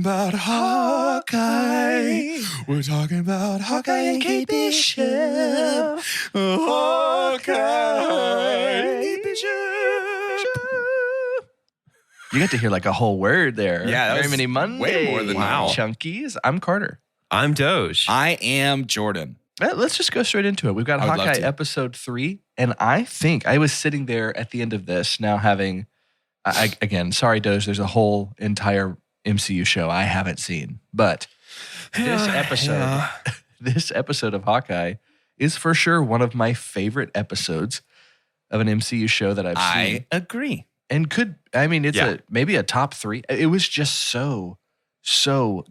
about Hawkeye. We're talking about Hawkeye and Kate Bishop. Hawkeye. You got to hear like a whole word there. Yeah, Very many Mondays. way more than Wow. Chunkies. I'm Carter. I'm Doge. I am Jordan. Let's just go straight into it. We've got I would love Hawkeye to. episode 3, and I think I was sitting there at the end of this now having, again, sorry, Doge, there's a whole entire MCU show I haven't seen, but this episode, this episode of Hawkeye is for sure one of my favorite episodes of an MCU show that I've seen. I agree. And it's maybe a top 3. It was just so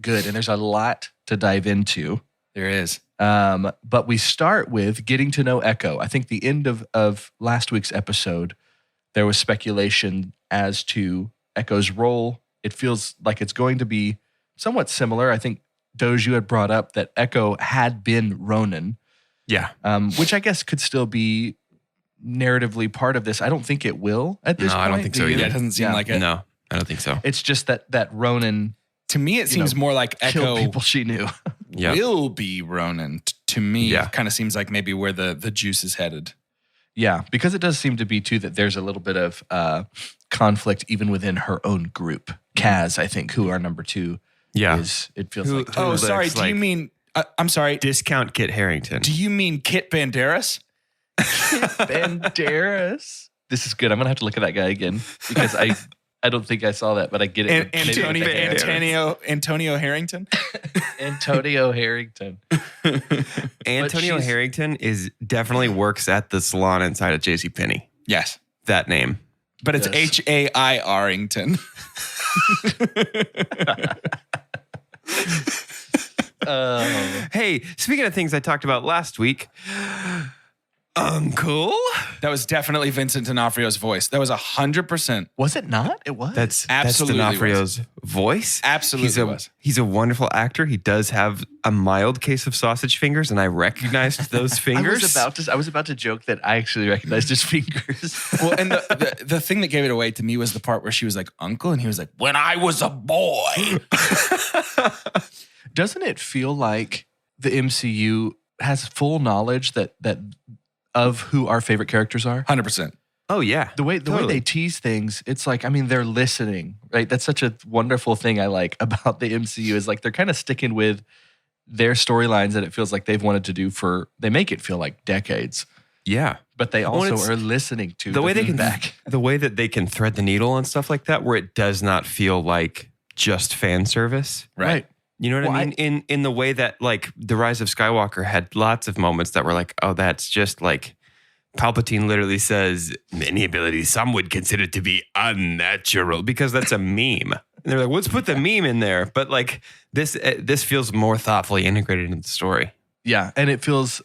good, and there's a lot to dive into. There is. But we start with getting to know Echo. I think the end of last week's episode, there was speculation as to Echo's role. It feels like it's going to be somewhat similar. I think, Doge, you had brought up that Echo had been Ronin. Yeah. Which I guess could still be narratively part of this. I don't think it will at this point. No, I don't think so either. Yeah, it doesn't seem like it. No, I don't think so. It's just that Ronin To me, it seems more like killed Echo people she knew. Yeah. will be Ronin. To me, Yeah. kind of seems like maybe where the juice is headed. Yeah, because it does seem to be, too, that there's a little bit of conflict even within her own group. Kaz, I think, who our number 2 Yeah. is, it feels Who- like. who Oh, looks sorry. Do you like- mean, I'm sorry. Discount Kit Harington. Do you mean Kit Banderas? Banderas. This is good. I'm going to have to look at that guy again because I don't think I saw that, but I get it. Maybe with the hair. Antonio Harrington? Antonio Harrington. Antonio she's- Harrington definitely works at the salon inside of JCPenney. Yes. That name. But it's Yes. H-A-I-Arrington. Hey, speaking of things I talked about last week, Uncle. That was definitely Vincent D'Onofrio's voice. That was 100%. Was it not? It was. That's Absolutely D'Onofrio's voice. Absolutely was. He's a wonderful actor. He does have a mild case of sausage fingers, and I recognized those fingers. I was about to joke that I actually recognized his fingers. Well, and the thing that gave it away to me was the part where she was like, Uncle, and he was like, when I was a boy. Doesn't it feel like the MCU has full knowledge that of who our favorite characters are? 100%. Oh, yeah. The way they tease things, it's like, I mean, they're listening, right? That's such a wonderful thing I like about the MCU is like they're kind of sticking with their storylines that it feels like they've wanted to do they make it feel like decades, Yeah. but they Well, also it's are listening to the way they feedback. the way that they can thread the needle and stuff like that, where it does not feel like just fan service. Right. You know what Well, I mean? In the way that like The Rise of Skywalker had lots of moments that were like, oh, that's just like Palpatine literally says many abilities some would consider to be unnatural because that's a meme. And they're like, let's put the meme in there. But like this feels more thoughtfully integrated into the story. Yeah, and it feels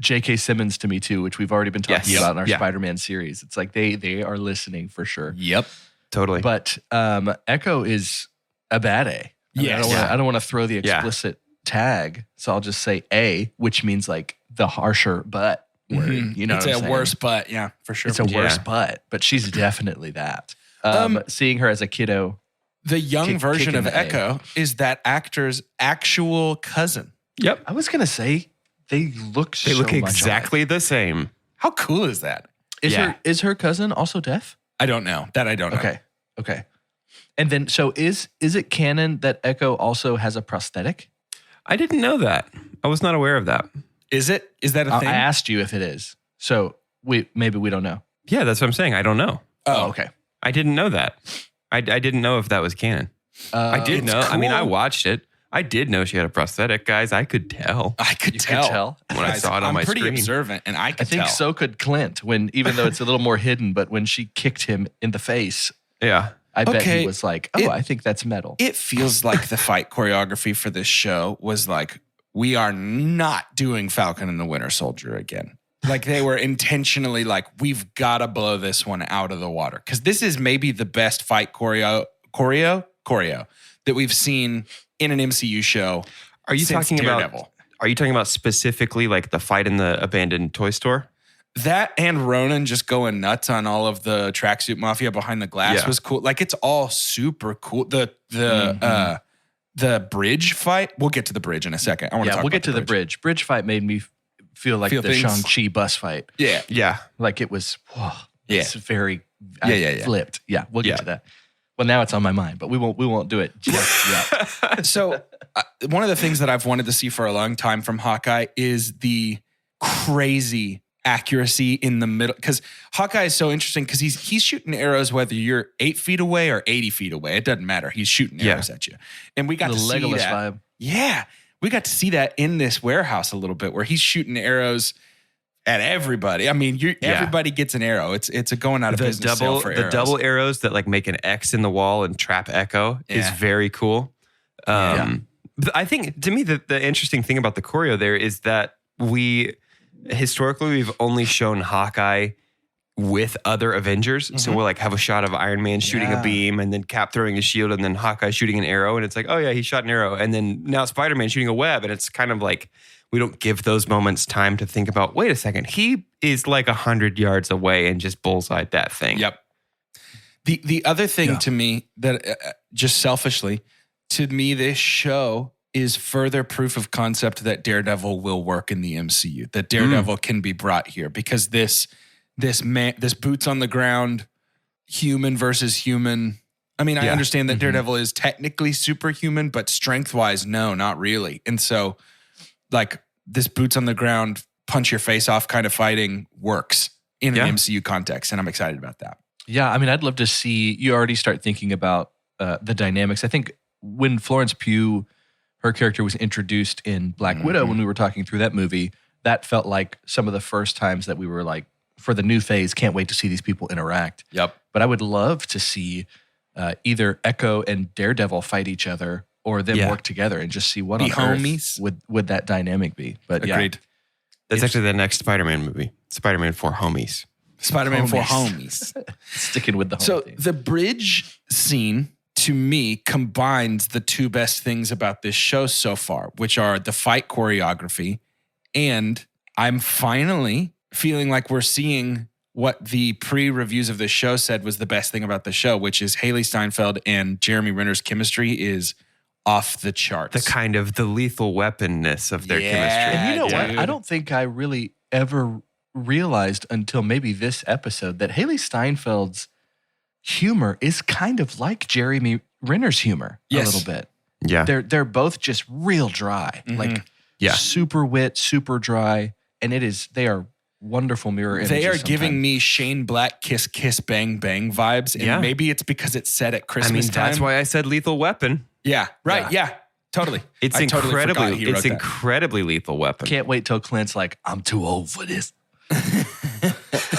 J.K. Simmons to me too, which we've already been talking Yes. about in our Yeah. Spider-Man series. It's like they are listening for sure. Yep. Totally. But Echo is a bad A. Yes. I don't want to throw the Yeah. explicit tag, so I'll just say A, which means like the harsher but word. Mhm. You know, it's what I'm a saying? worse butt. Yeah, for sure. It's a worse Yeah. but she's definitely that. Um, Seeing her as a kiddo, The young version kicking of the A. Echo is that actor's actual cousin. Yep. I was gonna say they look They so look much alike. exactly the same. How cool is that? Is her cousin also deaf? I don't know. That I don't know. Okay. And then, so is it canon that Echo also has a prosthetic? I didn't know that. I was not aware of that. Is it? Is that a I thing? asked you if it is. So maybe we don't know. Yeah, that's what I'm saying. I don't know. Oh, okay. I didn't know that. I didn't know if that was canon. I did It's know. I mean, I cool. watched it. I did know she had a prosthetic, guys. I could tell. I could You tell. could tell. When I saw it on my I'm pretty screen. observant, and I I could think tell. so could Clint even though it's a little more hidden, but when she kicked him in the face, Yeah. I bet Okay. he was like, oh, I think that's metal. It feels like the fight choreography for this show was like, we are not doing Falcon and the Winter Soldier again. Like they were intentionally like, we've got to blow this one out of the water. Because this is maybe the best fight choreo that we've seen in an MCU show. Are you since talking Daredevil. about? Are you talking about specifically like the fight in the abandoned toy store? That and Ronan just going nuts on all of the tracksuit mafia behind the glass Yeah. was cool. Like it's all super cool. The the bridge fight. We'll get to the bridge in a second. I want to talk we'll about get to the bridge. Bridge fight made me feel like the things. Shang-Chi bus fight. Yeah. Yeah. Like it was, Yeah. it's very, Yeah. flipped. Yeah, we'll get to that. Well, now it's on my mind, but we won't do it just yet. So one of the things that I've wanted to see for a long time from Hawkeye is the crazy accuracy in the middle. Because Hawkeye is so interesting because he's shooting arrows whether you're 8 feet away or 80 feet away. It doesn't matter. He's shooting arrows at you. And we got The to see Legolas that. vibe. Yeah. We got to see that in this warehouse a little bit where he's shooting arrows at everybody. I mean, everybody gets an arrow. It's a going out of business sale for arrows. The double arrows that like make an X in the wall and trap echo is very cool. But I think to me the interesting thing about the choreo there is that we've only shown Hawkeye with other Avengers. So we'll like have a shot of Iron Man shooting a beam and then Cap throwing a shield and then Hawkeye shooting an arrow. And it's like, oh yeah, he shot an arrow. And then now Spider-Man shooting a web. And it's kind of like, we don't give those moments time to think about, wait a second, he is like 100 yards away and just bullseyed that thing. Yep. The other thing to me that just selfishly, to me, this show is further proof of concept that Daredevil will work in the MCU, that Daredevil can be brought here because this boots on the ground, human versus human. I mean, I understand that Daredevil is technically superhuman, but strength-wise, no, not really. And so, like, this boots on the ground, punch your face off kind of fighting works in an MCU context, and I'm excited about that. Yeah, I mean, I'd love to see you already start thinking about the dynamics. I think when Florence Pugh, her character was introduced in Black Widow, when we were talking through that movie, that felt like some of the first times that we were like, for the new phase, can't wait to see these people interact. Yep. But I would love to see either Echo and Daredevil fight each other or them work together and just see what Be on homies. earth would that dynamic be. But Agreed. That's actually the next Spider-Man movie. Spider-Man for Homies. Spider-Man for homies. Sticking with the home So theme. the bridge scene, to me, combines the two best things about this show so far, which are the fight choreography, and I'm finally feeling like we're seeing what the pre-reviews of the show said was the best thing about the show, which is Haley Steinfeld and Jeremy Renner's chemistry is off the charts. The kind of the Lethal Weapon-ness of their chemistry. And you know what? dude. I don't think I really ever realized until maybe this episode that Haley Steinfeld's humor is kind of like Jeremy Renner's humor a little bit. Yeah. They're both just real dry. Like super wit, super dry. And they are wonderful mirror images. They are sometimes. giving me Shane Black kiss kiss bang bang vibes. And maybe it's because it's set at Christmas time. That's why I said Lethal Weapon. Yeah, right. Yeah, totally. It's I totally forgot incredibly he wrote that. incredibly Lethal Weapon. Can't wait till Clint's like, I'm too old for this.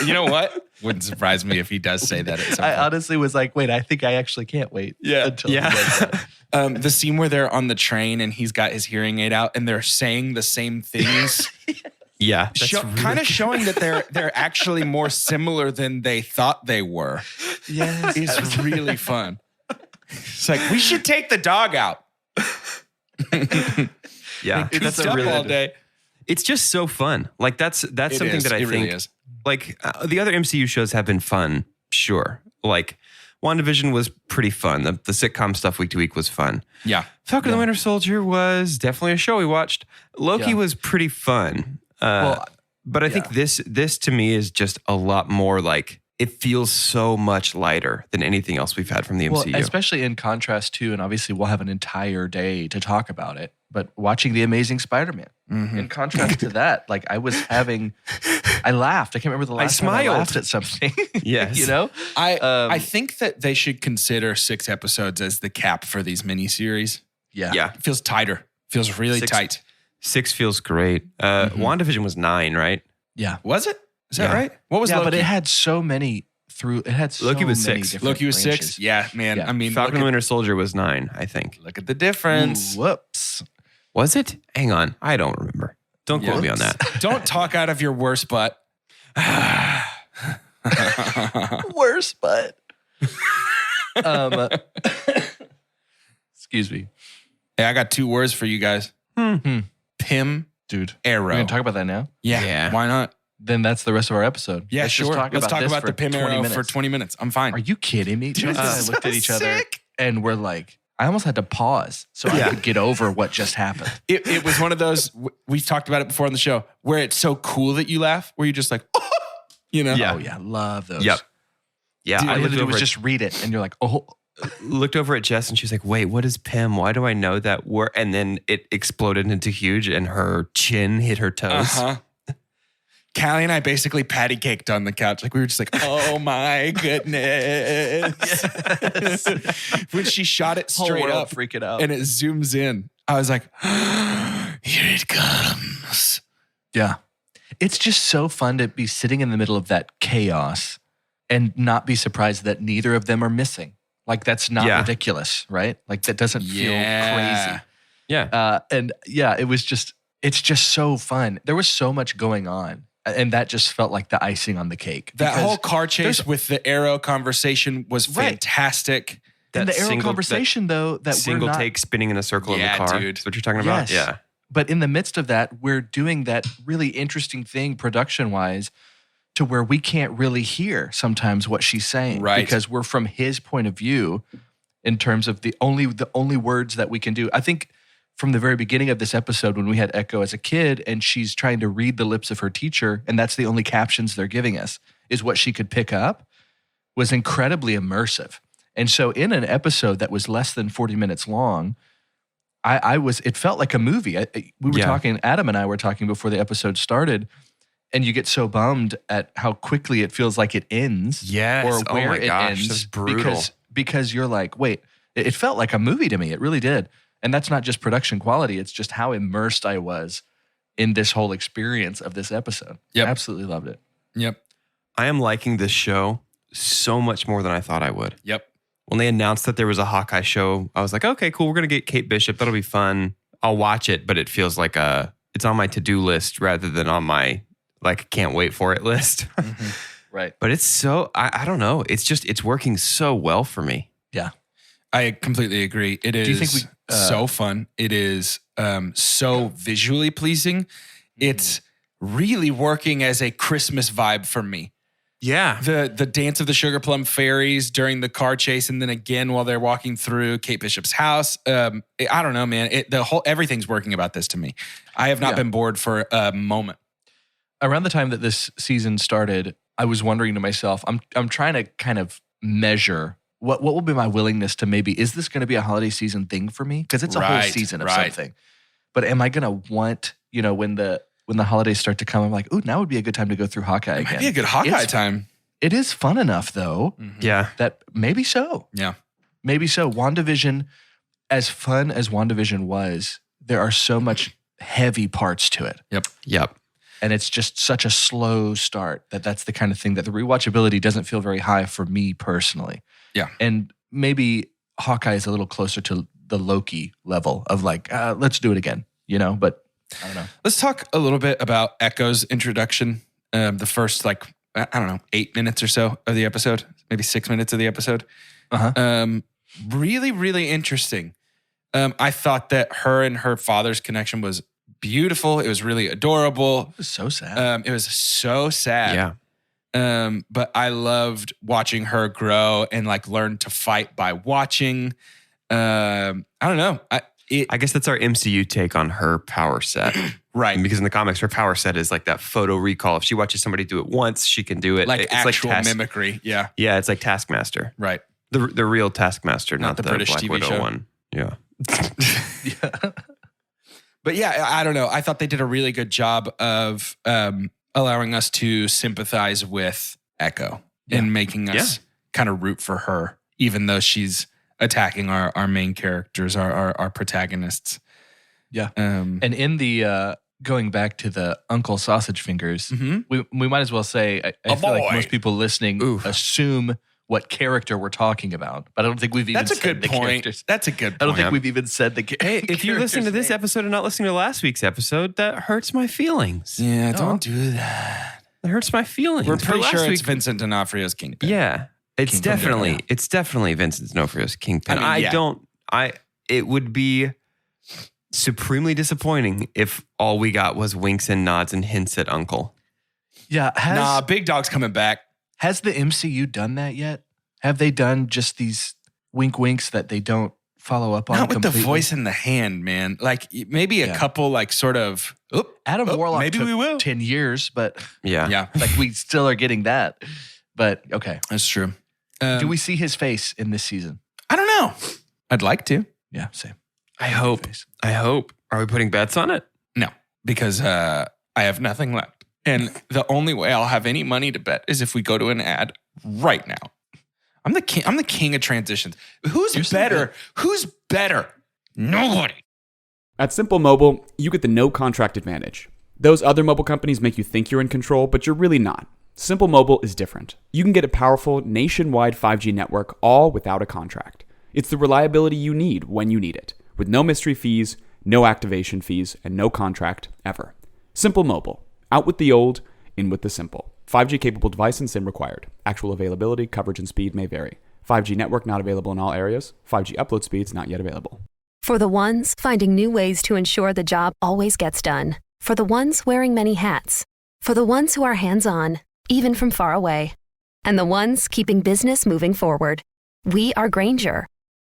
You know what? Wouldn't surprise me if he does say that at some I point. honestly was like, wait, I think I actually can't wait. Until he does that. The scene where they're on the train and he's got his hearing aid out and they're saying the same things. Yeah. Kind of showing that they're actually more similar than they thought they were. Yes. Is really fun. It's like, we should take the dog out. Yeah. That's a really all day. It's just so fun. Like that's something is. that I It think really is. like the other MCU shows have been fun, sure. Like WandaVision was pretty fun. The sitcom stuff week to week was fun. Yeah. Falcon and the Winter Soldier was definitely a show we watched. Loki was pretty fun. But I think this to me is just a lot more like it feels so much lighter than anything else we've had from the MCU. Well, especially in contrast to, and obviously we'll have an entire day to talk about it, but watching The Amazing Spider-Man. In contrast to that, like I laughed. I can't remember the last time I laughed at something. Yes. You know? I think that they should consider 6 episodes as the cap for these miniseries. Yeah. It feels tighter. Feels really tight. 6 feels great. WandaVision was 9, right? Yeah. Was it? Is that right? What was Loki? Loki? But it had so many Loki was many 6. different Loki was branches. 6? Yeah, man. Yeah. I mean, Falcon and the Winter Soldier was 9, I think. look at the difference. Ooh, whoops. Was it? Hang on. I don't remember. Don't quote me on that. Don't talk out of your worst butt. Worse, but excuse me. Hey, I got 2 words for you guys. Pim, Dude. arrow. We're going to talk about that now? Yeah. Why not? Then that's the rest of our episode. Yeah, Let's sure. Just Let's talk this about for the Pim 20 arrow minutes. for 20 minutes. I'm fine. Are you kidding me? Chase and I this is looked so at each other sick. and we're like, I almost had to pause so I could get over what just happened. It was one of those, we've talked about it before on the show, where it's so cool that you laugh, where you're just like, you know? Oh yeah, love those. Yep. Yeah, Dude, I looked over just read it and you're like, oh. Looked over at Jess and she's like, wait, what is Pym? Why do I know that word? And then it exploded into huge and her chin hit her toes. Callie and I basically patty caked on the couch. Like we were just like, oh my goodness. Yes. When she shot it straight up, freaking out. and it zooms in, I was like, here it comes. Yeah. It's just so fun to be sitting in the middle of that chaos and not be surprised that neither of them are missing. Like that's not ridiculous, right? Like that doesn't feel crazy. Yeah. It's just so fun. There was so much going on. And that just felt like the icing on the cake. That whole car chase with the arrow conversation was fantastic. And the arrow conversation, though, that single take spinning in a circle in the car. Dude. That's what you're talking about? Yeah. But in the midst of that, we're doing that really interesting thing production-wise to where we can't really hear sometimes what she's saying. Right. Because we're from his point of view in terms of the only words that we can do. I think from the very beginning of this episode when we had Echo as a kid and she's trying to read the lips of her teacher and that's the only captions they're giving us is what she could pick up was incredibly immersive. And so in an episode that was less than 40 minutes long, it felt like a movie. We were talking, Adam and I were talking before the episode started, and you get so bummed at how quickly it feels like it ends. Yes. Or where it ends. That's brutal. Because you're like, wait, it felt like a movie to me. It really did. And that's not just production quality. It's just how immersed I was in this whole experience of this episode. Yep. Absolutely loved it. Yep. I am liking this show so much more than I thought I would. Yep. When they announced that there was a Hawkeye show, I was like, okay, cool. We're going to get Kate Bishop. That'll be fun. I'll watch it, but it feels like it's on my to-do list rather than on my, like, can't wait for it list. Mm-hmm. Right. But it's so, I don't know. It's working so well for me. Yeah. I completely agree. It is Do you think so fun. It is so visually pleasing. It's really working as a Christmas vibe for me. Yeah. The dance of the Sugar Plum Fairies during the car chase, and then again while they're walking through Kate Bishop's house. I don't know, man. Everything's working about this to me. I have not been bored for a moment. Around the time that this season started, I was wondering to myself, I'm trying to kind of measure what will be my willingness to maybe, is this going to be a holiday season thing for me? Because it's a whole season of something. But am I going to want, when the holidays start to come, I'm like, ooh, now would be a good time to go through Hawkeye again. Might be a good Hawkeye time. It is fun enough, though. Mm-hmm. Yeah. That maybe so. Yeah. Maybe so. WandaVision, as fun as WandaVision was, there are so much heavy parts to it. Yep. And it's just such a slow start that's the kind of thing that the rewatchability doesn't feel very high for me personally. Yeah. And maybe Hawkeye is a little closer to the Loki level of like, let's do it again, but I don't know. Let's talk a little bit about Echo's introduction. The first, 8 minutes or so of the episode, maybe 6 minutes of the episode. Really, really interesting. I thought that her and her father's connection was beautiful. It was really adorable. It was so sad. It was so sad. Yeah. But I loved watching her grow and learn to fight by watching. I don't know. I guess that's our MCU take on her power set. Right. Because in the comics, her power set is like that photo recall. If she watches somebody do it once, she can do it. Like it's actual like mimicry. Yeah. Yeah, it's like Taskmaster. Right. The real Taskmaster, not the the British Black TV Widow show. one. Yeah. But yeah, I don't know. I thought they did a really good job of allowing us to sympathize with Echo and making us kind of root for her, even though she's attacking our main characters, our protagonists. Yeah. And in the going back to the Uncle Sausage Fingers, we might as well say, I feel like most people listening assume what character we're talking about, but I don't think we've even said the characters. That's a good point. I don't think we've even said the characters. Hey, if you listen to this episode and not listening to last week's episode, that hurts my feelings. Yeah, don't do that. That hurts my feelings. We're pretty sure it's week, Vincent D'Onofrio's Kingpin. Yeah. It's Kingpin. definitely Vincent D'Onofrio's Kingpin. I mean, It would be supremely disappointing if all we got was winks and nods and hints at Uncle. Yeah. Big Dog's coming back. Has the MCU done that yet? Have they done just these wink winks that they don't follow up on Not with completely. the voice in the hand, man. Like maybe a couple like sort of, Adam Warlock maybe took we will. 10 years, but Yeah. like we still are getting that. But okay. That's true. Do we see his face in this season? I don't know. I'd like to. Yeah, same. I hope. Are we putting bets on it? No, because I have nothing left. And the only way I'll have any money to bet is if we go to an ad right now. I'm the king of transitions. Who's better? Who's better? Nobody. At Simple Mobile, you get the no contract advantage. Those other mobile companies make you think you're in control, but you're really not. Simple Mobile is different. You can get a powerful nationwide 5G network all without a contract. It's the reliability you need when you need it, with no mystery fees, no activation fees, and no contract ever. Simple Mobile. Out with the old, in with the simple. 5G capable device and SIM required. Actual availability, coverage, and speed may vary. 5G network not available in all areas. 5G upload speeds not yet available. For the ones finding new ways to ensure the job always gets done. For the ones wearing many hats. For the ones who are hands-on, even from far away. And the ones keeping business moving forward. We are Grainger,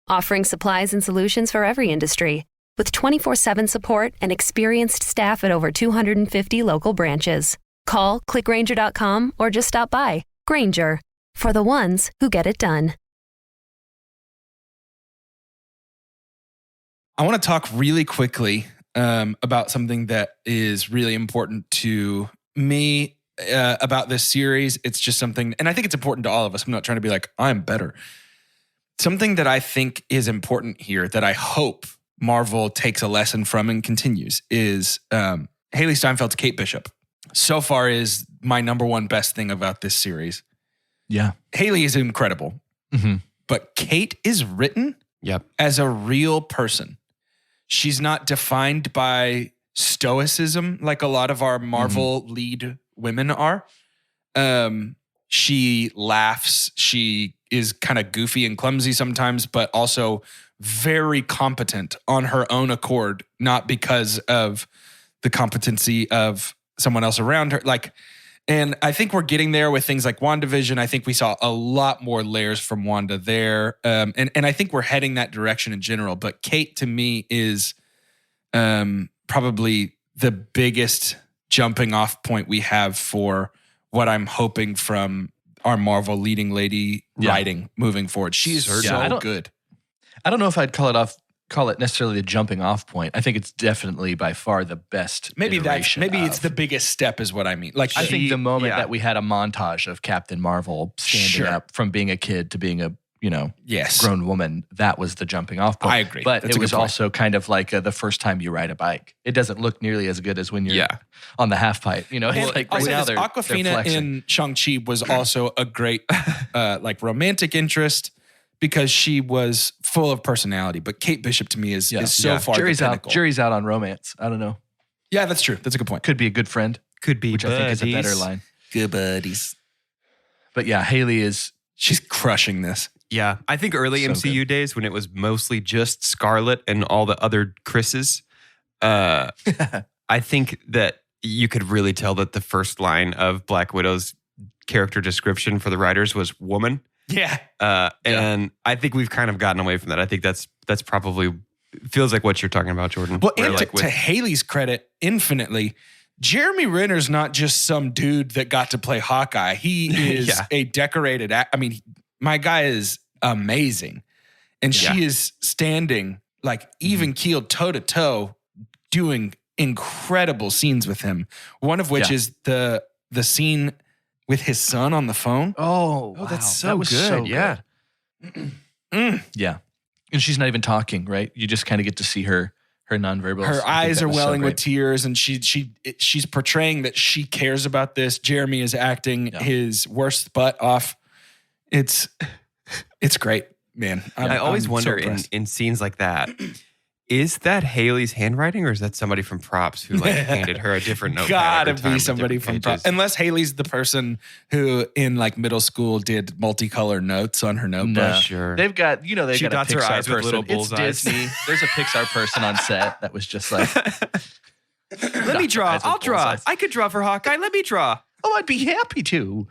offering supplies and solutions for every industry, with 24/7 support and experienced staff at over 250 local branches. Call, click Grainger.com, or just stop by. Grainger, for the ones who get it done. I want to talk really quickly about something that is really important to me about this series. It's just something, and I think it's important to all of us. I'm not trying to be like, I'm better. Something that I think is important here that I hope Marvel takes a lesson from and continues is Haley Steinfeld's Kate Bishop. So far is my number one best thing about this series. Yeah. Haley is incredible, but Kate is written as a real person. She's not defined by stoicism like a lot of our Marvel lead women are. She laughs. She is kind of goofy and clumsy sometimes, but also very competent on her own accord, not because of the competency of someone else around her. And I think we're getting there with things like WandaVision. I think we saw a lot more layers from Wanda there. And I think we're heading that direction in general. But Kate, to me, is probably the biggest jumping off point we have for what I'm hoping from our Marvel leading lady writing moving forward. She's so good. I don't know if I'd call it necessarily the jumping off point. I think it's definitely by far the best. Maybe it's the biggest step is what I mean. I think the moment that we had a montage of Captain Marvel standing up from being a kid to being a grown woman, that was the jumping off point. I agree. But it was also kind of like the first time you ride a bike. It doesn't look nearly as good as when you're on the half pipe. It's like right now they're Awkwafina in Shang-Chi was also a great romantic interest because she was full of personality. But Kate Bishop to me is so far the pinnacle. Jury's out on romance. I don't know. Yeah, that's true. That's a good point. Could be a good friend. Could be which buddies. I think is a better line. Good buddies. But yeah, Haley is... She's crushing this. Yeah, I think early MCU days when it was mostly just Scarlet and all the other Chris's, I think that you could really tell that the first line of Black Widow's character description for the writers was woman. Yeah. And I think we've kind of gotten away from that. I think that's probably feels like what you're talking about, Jordan. Well, and to Haley's credit, infinitely, Jeremy Renner's not just some dude that got to play Hawkeye. He is a decorated I mean, my guy is amazing. And she is standing even keeled toe to toe doing incredible scenes with him. One of which is the scene with his son on the phone. Oh, wow. That's so that was good. So yeah. Yeah. And she's not even talking, right? You just kind of get to see her nonverbals. Her eyes are welling with tears, and she's portraying that she cares about this. Jeremy is acting his worst butt off. It's great, man. I always wonder in scenes like that, is that Haley's handwriting or is that somebody from props who handed her a different notepad? Gotta be somebody from props. Unless Haley's the person who in middle school did multicolor notes on her notebook. No. Sure. They've got, she got a dots her Pixar eyes with person. little It's bullseyes. Disney. There's a Pixar person on set that was just like, let me draw. I'll draw. bullseyes. I could draw for Hawkeye. Let me draw. oh, I'd be happy to.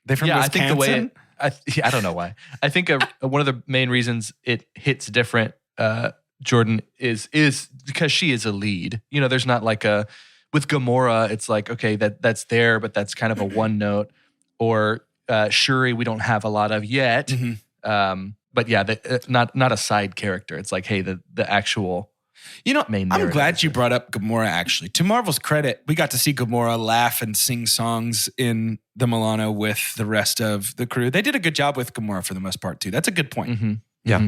They from I think the way Wisconsin? I don't know why. I think one of the main reasons it hits different, Jordan, is because she is a lead. There's not like with Gamora, it's like, okay, that's there, but that's kind of a one note. Or Shuri, we don't have a lot of yet. Mm-hmm. But yeah, not a side character. It's like, hey, the actual main narrative. I'm glad you brought up Gamora, actually. To Marvel's credit, we got to see Gamora laugh and sing songs in the Milano with the rest of the crew. They did a good job with Gamora for the most part, too. That's a good point. Mm-hmm. Yeah.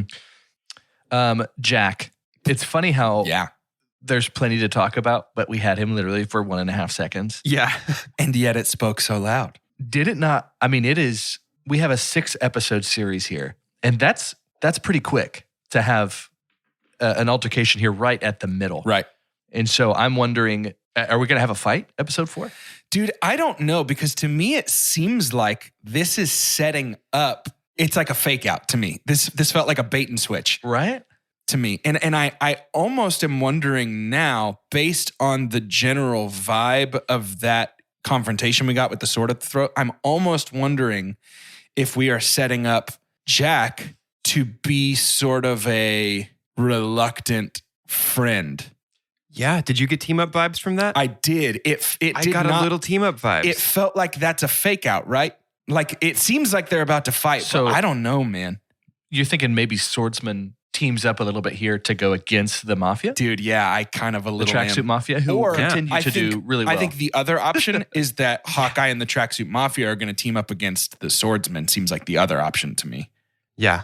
Mm-hmm. Jack, it's funny how Yeah. there's plenty to talk about, but we had him literally for 1.5 seconds. Yeah. And yet it spoke so loud. Did it not? I mean, we have a 6-episode series here, and that's pretty quick to have an altercation here right at the middle. Right. And so I'm wondering, are we going to have a fight, episode 4? Dude, I don't know, because to me it seems like this is setting up. It's like a fake out to me. This felt like a bait and switch Right? to me. And I almost am wondering now, based on the general vibe of that confrontation we got with the sword at the throat, I'm almost wondering if we are setting up Jack to be sort of a reluctant friend. Yeah. Did you get team up vibes from that? I did. I got a little team up vibes. It felt like that's a fake out, right? Like it seems like they're about to fight. So- but I don't know, man. You're thinking maybe Swordsman teams up a little bit here to go against the Mafia? Dude, yeah, I kind of a The little Tracksuit am. Mafia, who Or continue I to do think- really well. I think the other option is that Hawkeye and the Tracksuit Mafia are going to team up against the Swordsman. Seems like the other option to me. yeah.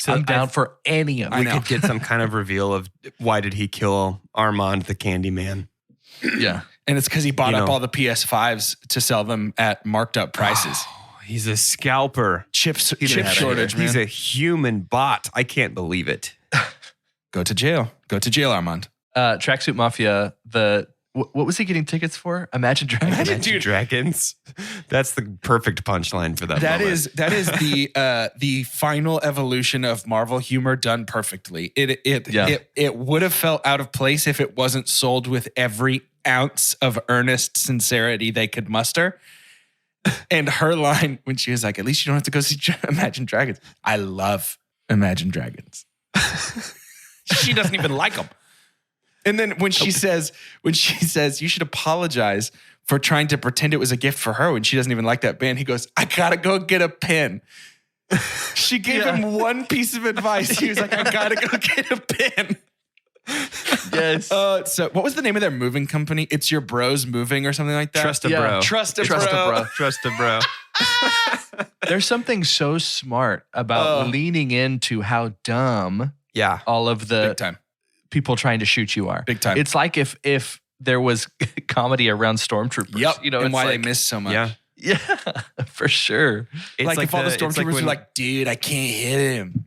So I'm down for any of I it. we know. could get some kind of reveal of why did he kill Armand the Candyman? Yeah. And it's because he bought You up know. all the PS5s to sell them at marked up prices. He's a scalper. Chip didn't have shortage, man. He's a human bot. I can't believe it. Go to jail. Go to jail, Armand. Tracksuit Mafia, what was he getting tickets for? Imagine Dragons. Imagine- Dude, dragons. That's the perfect punchline for that. That moment. is the final evolution of Marvel humor done perfectly. It would have felt out of place if it wasn't sold with every ounce of earnest sincerity they could muster. And her line when she was like, "At least you don't have to go see Imagine Dragons." I love Imagine Dragons. She doesn't even like them. And then when she says, you should apologize for trying to pretend it was a gift for her when she doesn't even like that band, he goes, "I gotta go get a pen." She gave him one piece of advice. He was like, "I gotta go get a pen." Yes. So what was the name of their moving company? It's Your Bros Moving or something like that? Trust a Yeah. bro. Trust a Trust a bro. bro. Trust a bro. There's something so smart about leaning into how dumb Yeah. all of the Big time. people trying to shoot you are. Big time. It's like if there was comedy around stormtroopers. Yep. You know, and it's why like, they miss so much. Yeah. Yeah, for sure. It's Like if all the it's like stormtroopers when- were like, "Dude, I can't hit him."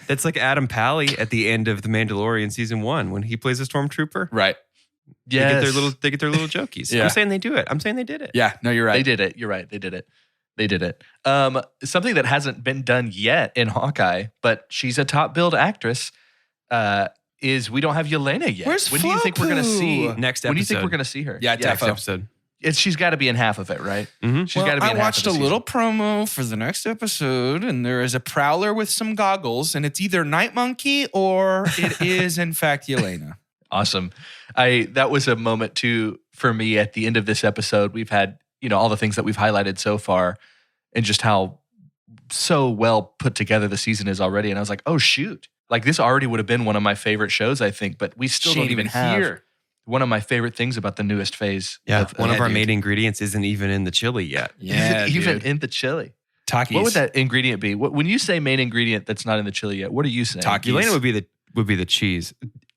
It's like Adam Pally at the end of The Mandalorian season 1 when he plays a stormtrooper. Right. They Yes. get their little jokies. Yeah. I'm saying they do it. I'm saying they did it. Yeah. No, you're right. They did it. You're right. They did it. They did it. Something that hasn't been done yet in Hawkeye, but she's a top billed actress, is we don't have Yelena yet. Where's when do you think we're going to see? Flo-Poo? Next When do you think episode. we're going to see her? Yeah, Next defo. episode. She's got to be in half of it, right? Mm-hmm. She's got to be in I half watched of a the little promo for the next episode, and there is a prowler with some goggles, and it's either Night Monkey or it is, in fact, Yelena. Awesome. That was a moment too for me at the end of this episode. We've had, all the things that we've highlighted so far and just how so well put together the season is already. And I was like, oh shoot. Like this already would have been one of my favorite shows, I think, but we still She don't ain't even even have here. one of my favorite things about the newest phase. Yeah. of- One of our dude. main ingredients isn't even in the chili yet. Yeah, even dude. in the chili. Takis. What would that ingredient be? When you say main ingredient that's not in the chili yet, what are you saying? Takis. Yelena would be the cheese.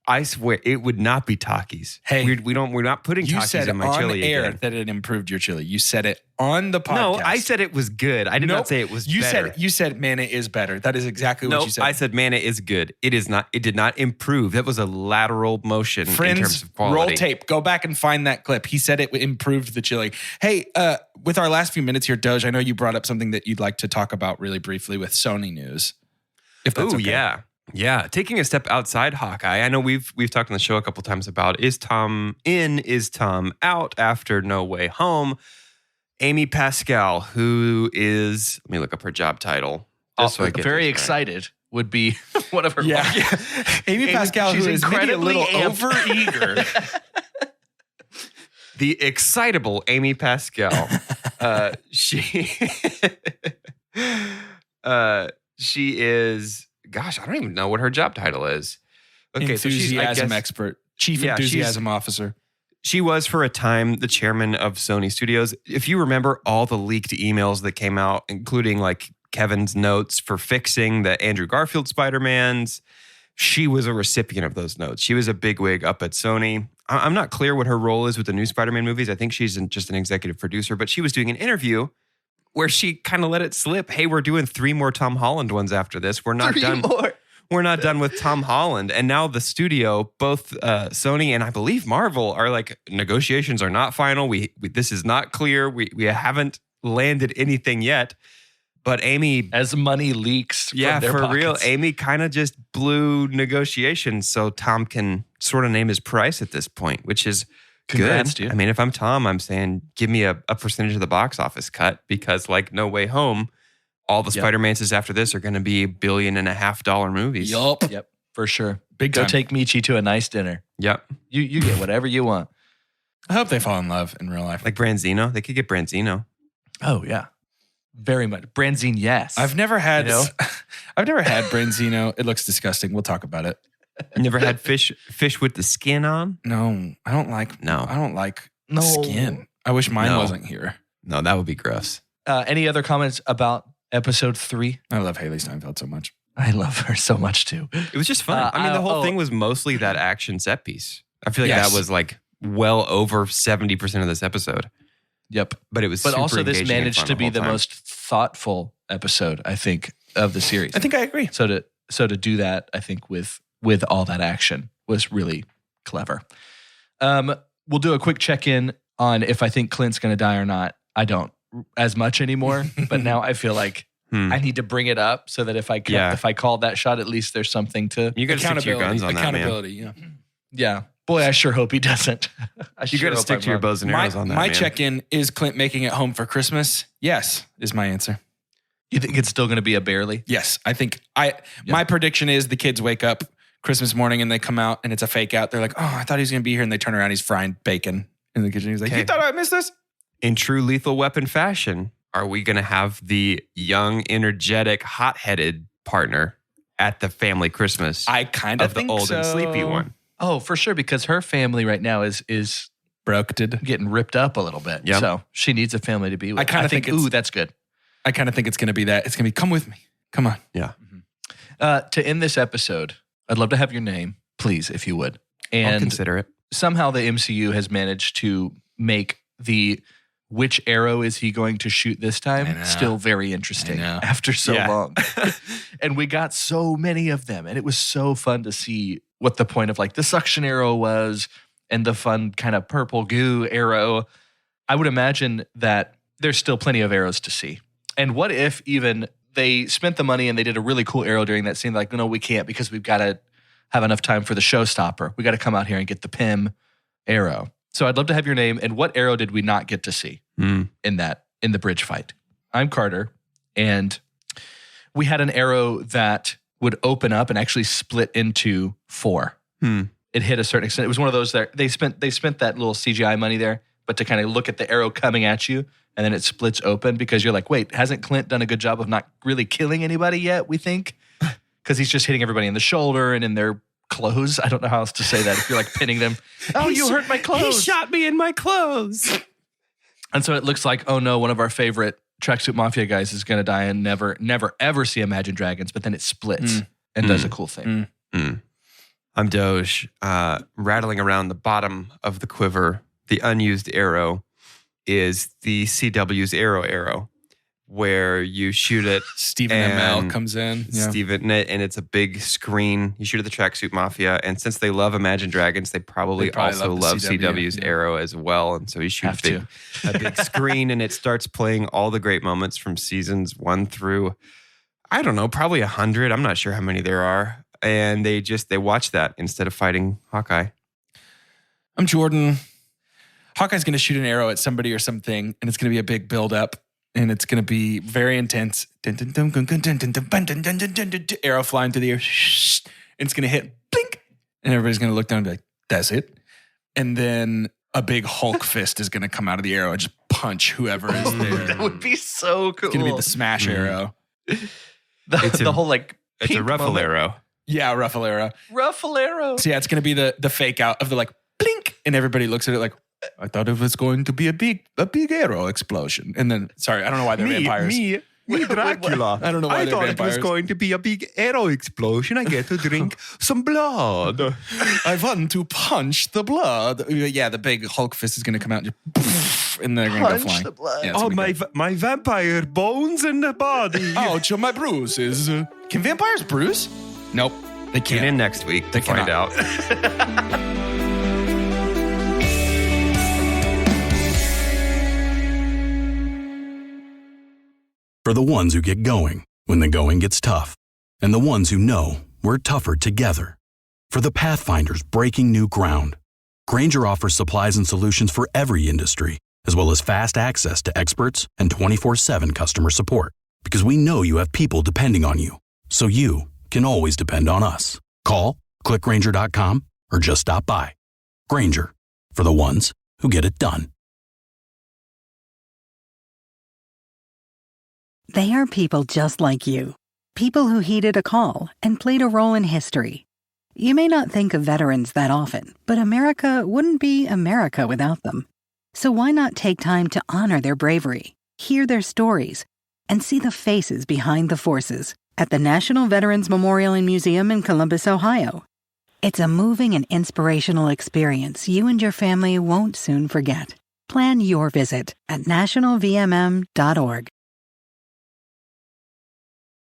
I swear it would not be Takis. Hey, we're not putting You Takis said in my on chili air again. that it improved your chili. You said it on the podcast. No, I said it was good. I did Nope. not say it was you better. said man, it is better. That is exactly what No, you said. I said man, it is good. It is not. It did not improve. That was a lateral motion in terms Friends, of quality. roll tape. Go back and find that clip. He said it improved the chili. Hey, with our last few minutes here, Doge, I know you brought up something that you'd like to talk about really briefly with Sony news. If that's Oh okay. yeah. Yeah, taking a step outside Hawkeye. I know we've talked on the show a couple times about is Tom in, is Tom out after No Way Home? Amy Pascal, who is, let me look up her job title. Just so I get very this right. excited would be one of her. Yeah. Amy Pascal, she's who is maybe a incredibly little amped. overeager. The excitable Amy Pascal. She is, gosh, I don't even know what her job title is. Okay, so she's, I enthusiasm guess, expert, chief Yeah, enthusiasm officer. she was for a time the chairman of Sony Studios. If you remember all the leaked emails that came out, including like Kevin's notes for fixing the Andrew Garfield Spider-Mans, she was a recipient of those notes. She was a bigwig up at Sony. I'm not clear what her role is with the new Spider-Man movies. I think she's just an executive producer, but she was doing an interview where she kind of let it slip. Hey, we're doing 3 more Tom Holland ones after this. We're not 3 done. more. We're not done with Tom Holland. And now the studio, both Sony and I believe Marvel, are like, negotiations are not final. We this is not clear. We haven't landed anything yet. But Amy, As money leaks from yeah, their for pockets. real, Amy kind of just blew negotiations so Tom can sort of name his price at this point, which is Congrats, good. dude. I mean, if I'm Tom, I'm saying give me a percentage of the box office cut, because like No Way Home, all the Yep. Spider-Mans after this are going to be $1.5 billion movies. Yup. Yep, for sure. Big Go time. take Michi to a nice dinner. Yep. You get whatever you want. I hope they fall in love in real life. Like Branzino. They could get Branzino. Oh yeah, very much. Branzine, yes. I've never had You know? I've never had Branzino. It looks disgusting. We'll talk about it. Never had fish with the skin on? No, I don't like No. I don't like No. skin. I wish mine No. wasn't here. No, that would be gross. Any other comments about episode 3? I love Haley Steinfeld so much. I love her so much too. It was just fun. I mean, the whole thing was mostly that action set piece. I feel like Yes. that was like well over 70% of this episode. Yep. But it was But super also, this engaging and managed fun to be whole the time. most thoughtful episode, I think, of the series. I think I agree. So to do that, I think with all that action was really clever. We'll do a quick check-in on if I think Clint's going to die or not. I don't as much anymore, but now I feel like I need to bring it up so that if I called that shot, at least there's something to. You got to stick to your guns on that, man. Accountability, yeah. Yeah, boy, I sure hope he doesn't. You got to stick to your bows and arrows on that, My man. check-in, is Clint making it home for Christmas? Yes, is my answer. You think it's still going to be a barely? Yes, I think my prediction is the kids wake up Christmas morning and they come out and it's a fake out. They're like, oh, I thought he was going to be here. And they turn around, he's frying bacon in the kitchen. He's like, Okay. you thought I missed this? In true Lethal Weapon fashion, are we going to have the young, energetic, hot-headed partner at the family Christmas I kind of of the think old so. and sleepy one? Oh, for sure, because her family right now is Broked. getting ripped up a little bit. Yep. So she needs a family to be with. I kinda think it's- ooh, that's good. I kind of think it's going to be that. It's going to be, come with me. Come on. Yeah. To end this episode, I'd love to have your name, please, if you would. I'll And consider it. somehow the MCU has managed to make the which arrow is he going to shoot this I know. time still very interesting I know. after so Yeah. long. And we got so many of them. And it was so fun to see what the point of like the suction arrow was and the fun kind of purple goo arrow. I would imagine that there's still plenty of arrows to see. And what if even they spent the money and they did a really cool arrow during that scene? Like, no, we can't because we've got to have enough time for the showstopper. We got to come out here and get the Pym arrow. So I'd love to have your name. And what arrow did we not get to see in the bridge fight? I'm Carter, and we had an arrow that would open up and actually split into 4. It hit a certain extent. It was one of those that they spent that little CGI money there, but to kind of look at the arrow coming at you, and then it splits open because you're like, wait, hasn't Clint done a good job of not really killing anybody yet, we think? Because he's just hitting everybody in the shoulder and in their clothes. I don't know how else to say that. If you're like pinning them. Oh, you hurt my clothes. He shot me in my clothes. And so it looks like, oh no, one of our favorite Tracksuit Mafia guys is going to die and never, ever see Imagine Dragons. But then it splits and does a cool thing. I'm Doge, rattling around the bottom of the quiver. The unused arrow is the CW's arrow, where you shoot it. Stephen And ML comes in. Yeah. Steven, and it's a big screen. You shoot at the Tracksuit Mafia, and since they love Imagine Dragons, they probably also love the love CW, CW's yeah. arrow as well. And so you shoot Have a big screen, and it starts playing all the great moments from seasons 1 through, I don't know, probably 100. I'm not sure how many there are. And they watch that instead of fighting Hawkeye. I'm Jordan. Hawkeye's going to shoot an arrow at somebody or something, and it's going to be a big buildup, and it's going to be very intense. Arrow flying through the air. And it's going to hit, blink, and everybody's going to look down and be like, that's it. And then a big Hulk fist is going to come out of the arrow and just punch whoever is there. That would be so cool. It's going to be the smash arrow. The whole like It's a pink ruffle moment. arrow. Yeah, ruffle arrow. Ruffle arrow. So yeah, it's going to be the fake out of the like, blink, and everybody looks at it like, I thought it was going to be a big arrow explosion. And then, sorry, I don't know why they're vampires. Me, Dracula. I don't know why they're vampires. to be a big arrow explosion. I get to drink some blood. I want to punch the blood. Yeah, the big Hulk fist is going to come out and just, and they're going to go Punch flying. the blood. Yeah, it's gonna be good. my vampire bones in the body. Ouch, my bruises. Can vampires bruise? Nope, they Tune can't. in next week to They find cannot. out. For the ones who get going when the going gets tough, and the ones who know we're tougher together. For the Pathfinders breaking new ground, Grainger offers supplies and solutions for every industry, as well as fast access to experts and 24/7 customer support. Because we know you have people depending on you, so you can always depend on us. Call, click Grainger.com, or just stop by. Grainger, for the ones who get it done. They are people just like you. People who heeded a call and played a role in history. You may not think of veterans that often, but America wouldn't be America without them. So why not take time to honor their bravery, hear their stories, and see the faces behind the forces at the National Veterans Memorial and Museum in Columbus, Ohio. It's a moving and inspirational experience you and your family won't soon forget. Plan your visit at nationalvmm.org.